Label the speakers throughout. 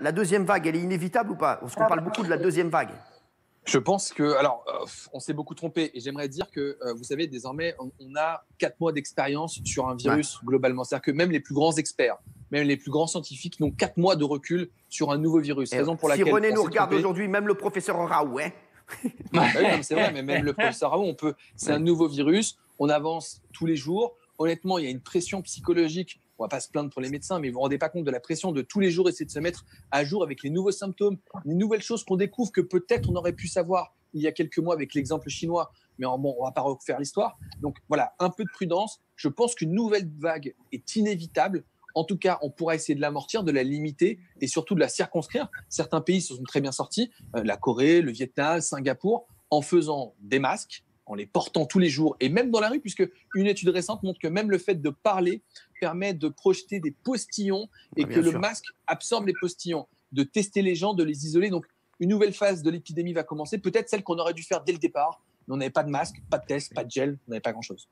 Speaker 1: la deuxième vague, elle est inévitable ou pas? Parce qu'on parle beaucoup de la deuxième vague.
Speaker 2: Je pense que, alors, on s'est beaucoup trompé et j'aimerais dire que, vous savez, désormais, on a 4 mois d'expérience sur un virus globalement. C'est-à-dire que même les plus grands experts, même les plus grands scientifiques n'ont 4 mois de recul sur un nouveau virus.
Speaker 1: Et
Speaker 2: Raison pour
Speaker 1: si
Speaker 2: laquelle
Speaker 1: René
Speaker 2: on
Speaker 1: nous
Speaker 2: s'est
Speaker 1: regarde
Speaker 2: trompé.
Speaker 1: aujourd'hui, même le professeur Raoult, hein.
Speaker 2: Ah oui, non, c'est vrai, mais même le professeur Raoult, c'est un nouveau virus. On avance tous les jours. Honnêtement, il y a une pression psychologique. On va pas se plaindre pour les médecins, mais vous vous rendez pas compte de la pression de tous les jours essayer de se mettre à jour avec les nouveaux symptômes, les nouvelles choses qu'on découvre que peut-être on aurait pu savoir il y a quelques mois avec l'exemple chinois. Mais bon, on va pas refaire l'histoire. Donc voilà, un peu de prudence. Je pense qu'une nouvelle vague est inévitable. En tout cas, on pourra essayer de l'amortir, de la limiter et surtout de la circonscrire. Certains pays se sont très bien sortis, la Corée, le Vietnam, Singapour, en faisant des masques, en les portant tous les jours et même dans la rue, puisque une étude récente montre que même le fait de parler permet de projeter des postillons et que le masque absorbe les postillons, de tester les gens, de les isoler. Donc, une nouvelle phase de l'épidémie va commencer, peut-être celle qu'on aurait dû faire dès le départ. Mais on n'avait pas de masque, pas de test, pas de gel, on n'avait pas grand-chose.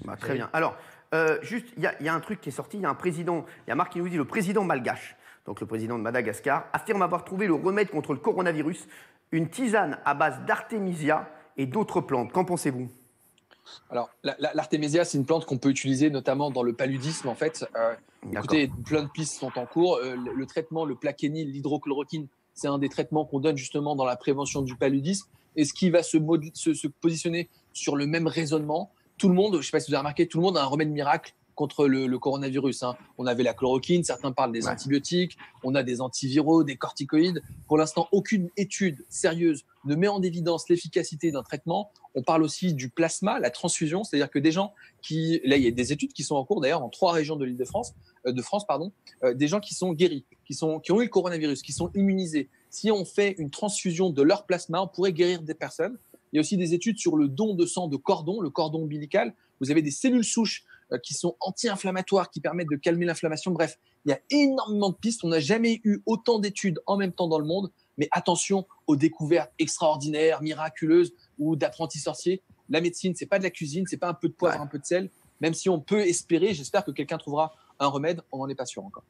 Speaker 1: Bah, très bien. Alors, juste, il y a un truc qui est sorti, il y a un président, il y a Marc qui nous dit, le président malgache, donc le président de Madagascar, affirme avoir trouvé le remède contre le coronavirus, une tisane à base d'artémisia et d'autres plantes. Qu'en pensez-vous?
Speaker 2: Alors, l'artémisia, c'est une plante qu'on peut utiliser notamment dans le paludisme, en fait. Écoutez, plein de pistes sont en cours. Le traitement, le plaquenil, l'hydrochloroquine, c'est un des traitements qu'on donne justement dans la prévention du paludisme. Est-ce qu'il va se positionner sur le même raisonnement? Tout le monde, je ne sais pas si vous avez remarqué, tout le monde a un remède miracle contre le coronavirus. Hein. On avait la chloroquine, certains parlent des antibiotiques, on a des antiviraux, des corticoïdes. Pour l'instant, aucune étude sérieuse ne met en évidence l'efficacité d'un traitement. On parle aussi du plasma, la transfusion, c'est-à-dire que des gens qui, là il y a des études qui sont en cours d'ailleurs dans 3 régions de l'Île-de-France, des gens qui sont guéris, qui ont eu le coronavirus, qui sont immunisés. Si on fait une transfusion de leur plasma, on pourrait guérir des personnes. Il y a aussi des études sur le don de sang de cordon, le cordon ombilical. Vous avez des cellules souches qui sont anti-inflammatoires, qui permettent de calmer l'inflammation. Bref, il y a énormément de pistes. On n'a jamais eu autant d'études en même temps dans le monde. Mais attention aux découvertes extraordinaires, miraculeuses ou d'apprentis sorciers. La médecine, c'est pas de la cuisine, c'est pas un peu de poivre, un peu de sel. Même si on peut espérer, j'espère que quelqu'un trouvera un remède, on n'en est pas sûr encore.